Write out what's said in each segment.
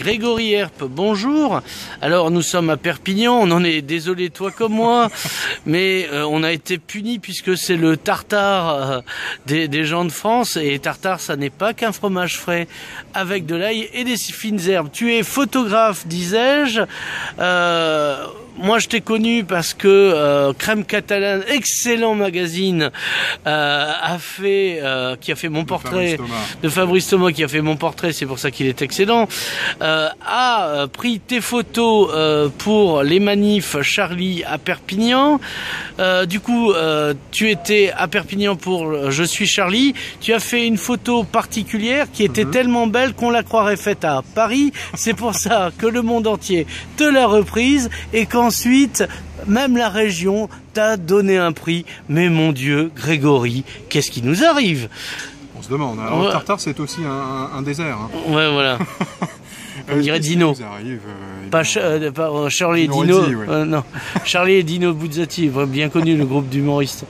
Grégory Herp, bonjour. Alors nous sommes à Perpignan, on en est désolé toi comme moi, mais on a été punis puisque c'est le tartare des gens de France, et tartare ça n'est pas qu'un fromage frais avec de l'ail et des fines herbes. Tu es photographe, disais-je. Moi, je t'ai connu parce que Crème Catalane, excellent magazine, qui a fait mon portrait, de Fabrice Thomas, qui a fait mon portrait, c'est pour ça qu'il est excellent, a pris tes photos pour les manifs Charlie à Perpignan. Du coup, tu étais à Perpignan pour Je suis Charlie. Tu as fait une photo particulière qui était tellement belle qu'on la croirait faite à Paris. C'est pour ça que le monde entier te l'a reprise et qu'ensuite, même la région t'a donné un prix. Mais mon Dieu, Grégory, qu'est-ce qui nous arrive? On se demande. Alors, le Tartare, c'est aussi un désert. Hein. Ouais, voilà. On dirait Dino. Pas Charlie et Dino. Non, Charlie et Dino Buzzati, bien connu, le groupe d'humoristes.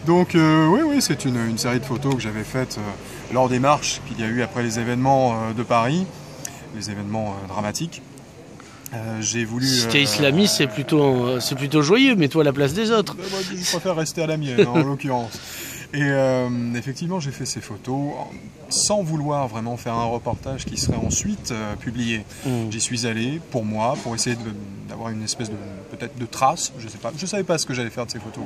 Donc, oui, c'est une série de photos que j'avais faites lors des marches qu'il y a eu après les événements de Paris, les événements dramatiques. J'ai voulu. Si t'es islamiste, c'est plutôt joyeux, mets-toi à la place des autres. Moi, je préfère rester à la mienne, en l'occurrence. Et effectivement, j'ai fait ces photos sans vouloir vraiment faire un reportage qui serait ensuite publié. J'y suis allé pour moi, pour essayer d'avoir une espèce de peut-être de trace. Je sais pas. Je savais pas ce que j'allais faire de ces photos.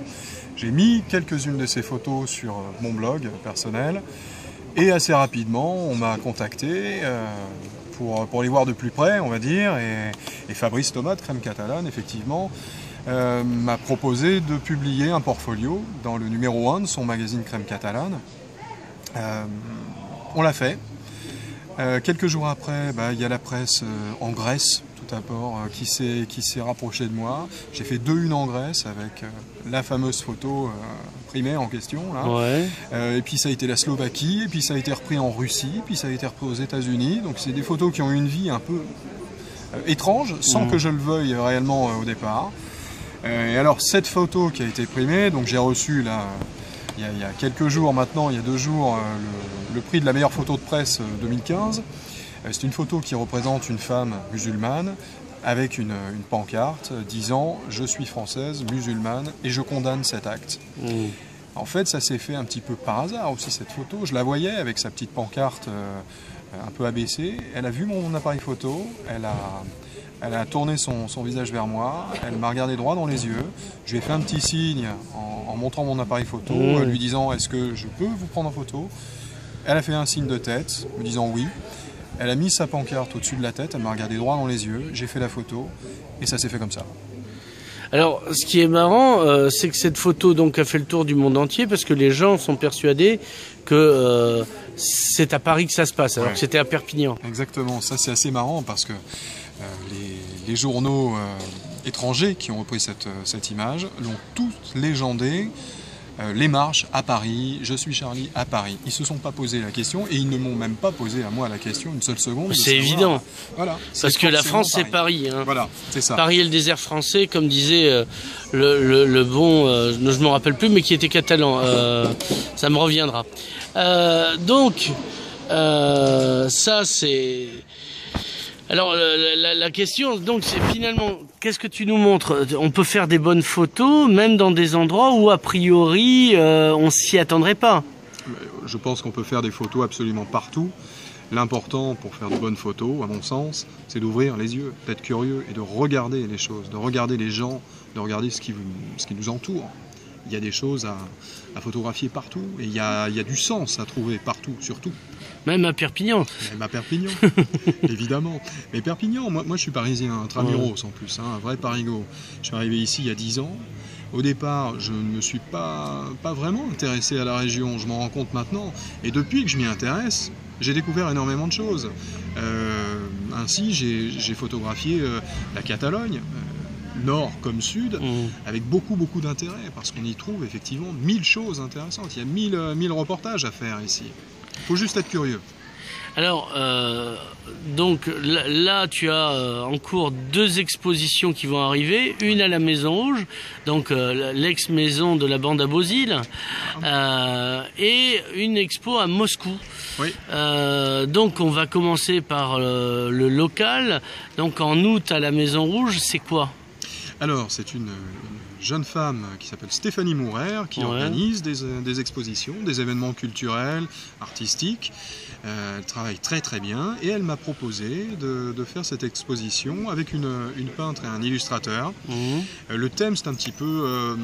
J'ai mis quelques-unes de ces photos sur mon blog personnel et assez rapidement, on m'a contacté. Pour les voir de plus près, on va dire, et Fabrice Thomas de Crème Catalane, effectivement, m'a proposé de publier un portfolio dans le numéro 1 de son magazine Crème Catalane. On l'a fait. Quelques jours après, il y a la presse en Grèce, tout d'abord, qui s'est rapprochée de moi. J'ai fait 2 unes en Grèce avec la fameuse photo primée en question. Là. Ouais. Et puis ça a été la Slovaquie, et puis ça a été repris en Russie, puis ça a été repris aux États-Unis. Donc c'est des photos qui ont eu une vie un peu étrange, sans que je le veuille réellement au départ. Et alors cette photo qui a été primée, donc j'ai reçu là, il y a quelques jours maintenant, il y a 2 jours, le prix de la meilleure photo de presse 2015. C'est une photo qui représente une femme musulmane avec une pancarte disant « Je suis française, musulmane et je condamne cet acte ». En fait, ça s'est fait un petit peu par hasard aussi, cette photo. Je la voyais avec sa petite pancarte un peu abaissée. Elle a vu mon appareil photo, elle a tourné son visage vers moi, elle m'a regardé droit dans les yeux. Je lui ai fait un petit signe en montrant mon appareil photo, lui disant « Est-ce que je peux vous prendre en photo ?» Elle a fait un signe de tête, me disant « Oui ». Elle a mis sa pancarte au-dessus de la tête, elle m'a regardé droit dans les yeux, j'ai fait la photo, et ça s'est fait comme ça. Alors, ce qui est marrant, c'est que cette photo donc a fait le tour du monde entier, parce que les gens sont persuadés que c'est à Paris que ça se passe, alors que c'était à Perpignan. Exactement, ça c'est assez marrant, parce que les journaux étrangers qui ont repris cette image l'ont tous légendé. Les marches à Paris, je suis Charlie à Paris. Ils ne se sont pas posé la question et ils ne m'ont même pas posé à moi la question une seule seconde. C'est évident. Voilà, parce que la France c'est Paris. Hein. Voilà, c'est ça. Paris est le désert français, comme disait le bon, je ne me rappelle plus, mais qui était catalan. Ça me reviendra. Donc, ça c'est... Alors la question donc c'est finalement qu'est-ce que tu nous montres? On peut faire des bonnes photos même dans des endroits où a priori on s'y attendrait pas. Je pense qu'on peut faire des photos absolument partout. L'important pour faire de bonnes photos, à mon sens, c'est d'ouvrir les yeux, d'être curieux et de regarder les choses, de regarder les gens, de regarder ce qui nous entoure. Il y a des choses à photographier partout et il y a du sens à trouver partout, surtout. Même à Perpignan. Même à Perpignan, évidemment. Mais Perpignan, moi je suis parisien, intramuros en plus, un vrai parigot. Je suis arrivé ici il y a 10 ans. Au départ, je ne me suis pas vraiment intéressé à la région, je m'en rends compte maintenant. Et depuis que je m'y intéresse, j'ai découvert énormément de choses. Ainsi, j'ai photographié la Catalogne, nord comme sud, avec beaucoup d'intérêt, parce qu'on y trouve effectivement 1000 choses intéressantes. Il y a 1000 reportages à faire ici. Il faut juste être curieux. Alors, donc là, tu as en cours 2 expositions qui vont arriver, une à la Maison Rouge, donc l'ex-maison de la bande à Beauzile, et une expo à Moscou. Oui. Donc on va commencer par le local. Donc en août à la Maison Rouge, c'est quoi? Alors, c'est une jeune femme qui s'appelle Stéphanie Mourer qui organise des expositions, des événements culturels, artistiques. Elle travaille très très bien et elle m'a proposé de faire cette exposition avec une peintre et un illustrateur. Le thème, c'est un petit peu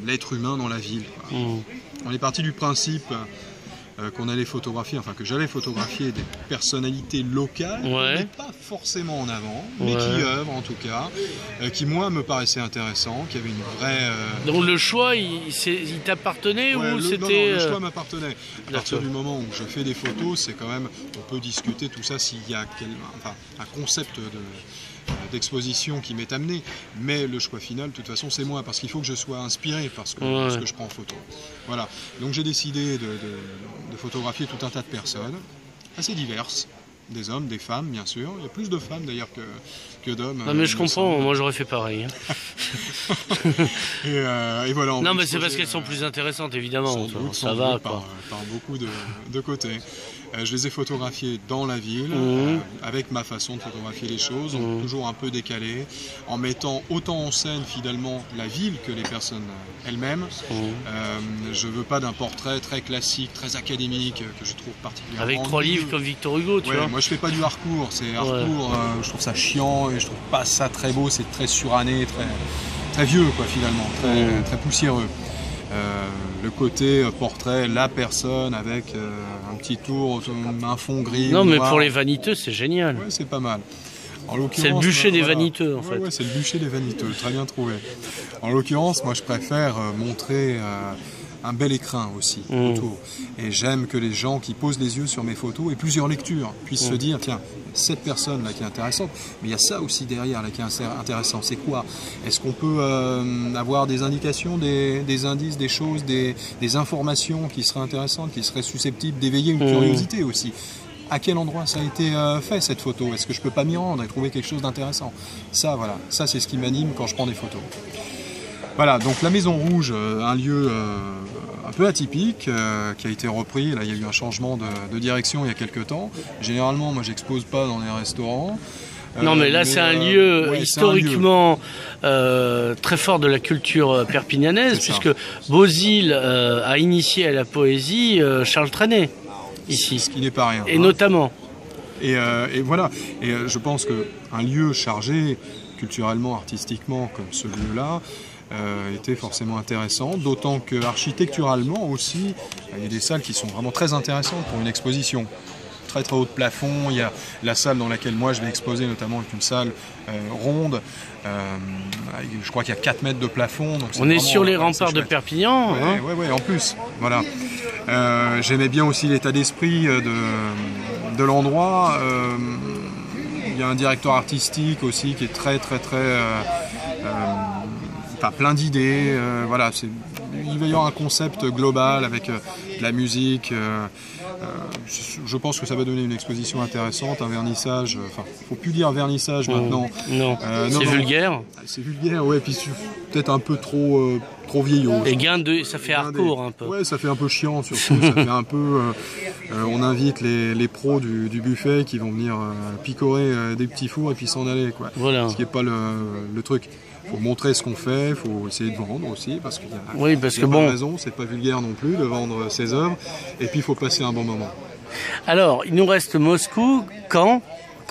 l'être humain dans la ville. On est parti du principe qu'on allait photographier, enfin que j'allais photographier des personnalités locales, mais pas forcément en avant, mais qui œuvrent en tout cas, qui moi me paraissaient intéressants, qui avaient une vraie... Donc le choix, il t'appartenait ou c'était... Non, le choix m'appartenait. À partir du moment où je fais des photos, c'est quand même, on peut discuter tout ça s'il y a un concept d'exposition qui m'est amené, mais le choix final de toute façon c'est moi, parce qu'il faut que je sois inspiré par ce que je prends en photo. Voilà, donc j'ai décidé de photographier tout un tas de personnes assez diverses, des hommes, des femmes bien sûr, il y a plus de femmes d'ailleurs que d'hommes. Non mais je comprends, moi j'aurais fait pareil. Et voilà. Non mais c'est parce qu'elles sont plus intéressantes évidemment, ça va quoi. Par beaucoup de côtés. Je les ai photographiés dans la ville, avec ma façon de photographier les choses, donc toujours un peu décalé, en mettant autant en scène finalement la ville que les personnes elles-mêmes. Je veux pas d'un portrait très classique, très académique, que je trouve particulièrement... Avec 3 livres comme Victor Hugo, tu vois. Moi je fais pas du hardcore, je trouve ça chiant et je trouve pas ça très beau, c'est très suranné, très vieux quoi finalement, très poussiéreux. Le côté portrait, la personne avec un petit tour, un fond gris. Non, mais pour les vaniteux, c'est génial. Ouais, c'est pas mal. C'est le bûcher des vaniteux, en fait. Ouais, c'est le bûcher des vaniteux, très bien trouvé. En l'occurrence, moi, je préfère montrer un bel écrin aussi autour. Et j'aime que les gens qui posent les yeux sur mes photos et plusieurs lectures puissent se dire, tiens, cette personne là qui est intéressante, mais il y a ça aussi derrière là qui est intéressant. C'est quoi? Est-ce qu'on peut avoir des indications, des indices, des choses, des informations qui seraient intéressantes, qui seraient susceptibles d'éveiller une curiosité aussi? À quel endroit ça a été fait cette photo? Est-ce que je peux pas m'y rendre et trouver quelque chose d'intéressant? Ça, voilà, ça c'est ce qui m'anime quand je prends des photos. Voilà, donc la Maison Rouge, un lieu un peu atypique, qui a été repris. Là, il y a eu un changement de direction il y a quelques temps. Généralement, moi, j'expose pas dans les restaurants. Non, mais là, c'est un lieu historiquement très fort de la culture perpignanaise, puisque Beauzile a initié à la poésie Charles Trenet, ici. Ce qui n'est pas rien. Et notamment. Et voilà. Et je pense qu'un lieu chargé culturellement, artistiquement, comme ce lieu-là, était forcément intéressant, d'autant que architecturalement aussi, il y a des salles qui sont vraiment très intéressantes pour une exposition. Très très haut de plafond, il y a la salle dans laquelle moi je vais exposer, notamment avec une salle ronde, je crois qu'il y a 4 mètres de plafond. Donc on est sur les remparts de Perpignan. Oui, en plus, voilà. J'aimais bien aussi l'état d'esprit de l'endroit. Il y a un directeur artistique aussi qui est très plein d'idées, voilà, il va y avoir un concept global avec de la musique, je pense que ça va donner une exposition intéressante, un vernissage, enfin, faut plus dire vernissage maintenant. Non, c'est vulgaire. C'est vulgaire, ouais, puis peut-être un peu trop vieillot. Et ça fait hardcore un peu. Ouais, ça fait un peu chiant surtout, ça fait un peu... on invite les pros du buffet qui vont venir picorer des petits fours et puis s'en aller, quoi. Voilà. Ce qui n'est pas le truc. Il faut montrer ce qu'on fait, il faut essayer de vendre aussi, parce qu'il y a pas raison, c'est pas vulgaire non plus de vendre ses œuvres, et puis il faut passer un bon moment. Alors, il nous reste Moscou, quand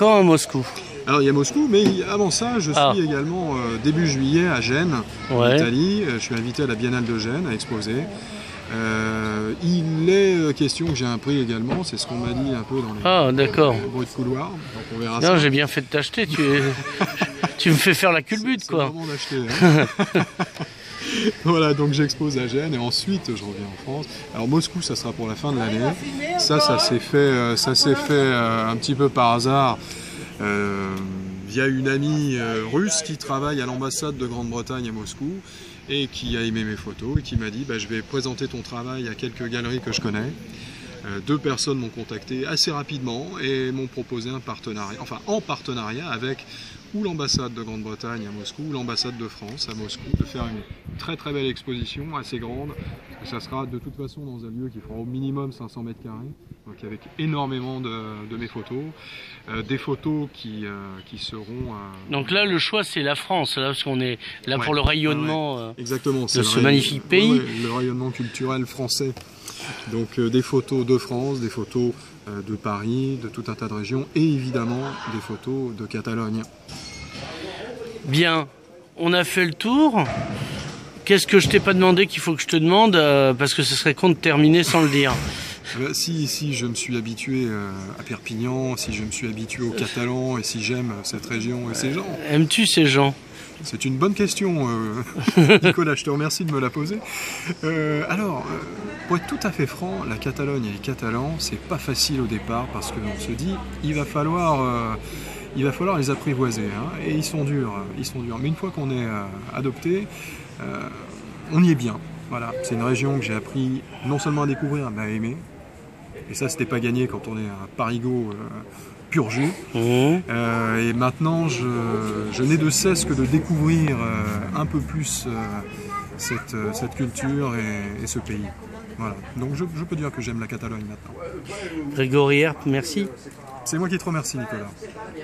à Moscou? Alors il y a Moscou, mais avant ça, je suis également début juillet à Gênes, en Italie. Je suis invité à la Biennale de Gênes à exposer. Il est question que j'ai un prix également, c'est ce qu'on m'a dit un peu dans les bruits de couloir. Donc on verra ça. Non, j'ai bien fait de t'acheter, tu me fais faire la culbute quoi. C'est le moment d'acheter. Hein. Voilà, donc j'expose à Gênes et ensuite je reviens en France. Alors Moscou, ça sera pour la fin de l'année. Ça s'est fait un petit peu par hasard. Via une amie russe qui travaille à l'ambassade de Grande-Bretagne à Moscou et qui a aimé mes photos et qui m'a dit je vais présenter ton travail à quelques galeries que je connais. 2 personnes m'ont contacté assez rapidement et m'ont proposé un partenariat, enfin en partenariat avec ou l'ambassade de Grande-Bretagne à Moscou ou l'ambassade de France à Moscou, de faire une très très belle exposition, assez grande. Et ça sera de toute façon dans un lieu qui fera au minimum 500 mètres carrés, donc avec énormément de mes photos, des photos qui seront... Donc là, le choix, c'est la France, là, parce qu'on est là pour le rayonnement exactement, de ce magnifique pays. Le rayonnement culturel français. Donc des photos de France, des photos de Paris, de tout un tas de régions, et évidemment des photos de Catalogne. Bien, on a fait le tour. Qu'est-ce que je t'ai pas demandé qu'il faut que je te demande, parce que ce serait con de terminer sans le dire. Si je me suis habitué à Perpignan, si je me suis habitué aux Catalans, et si j'aime cette région et ces gens. Aimes-tu ces gens? C'est une bonne question, Nicolas, je te remercie de me la poser. Alors, pour être tout à fait franc, la Catalogne et les Catalans, c'est pas facile au départ, parce qu'on se dit, il va falloir les apprivoiser, hein, et ils sont durs. Mais une fois qu'on est adopté, on y est bien. Voilà, c'est une région que j'ai appris non seulement à découvrir, mais à aimer. Et ça, c'était pas gagné quand on est un parigot pur jus. Et maintenant, je n'ai de cesse que de découvrir un peu plus cette culture et ce pays. Voilà. Donc je peux dire que j'aime la Catalogne maintenant. Grégory Herp, merci. C'est moi qui te remercie, Nicolas.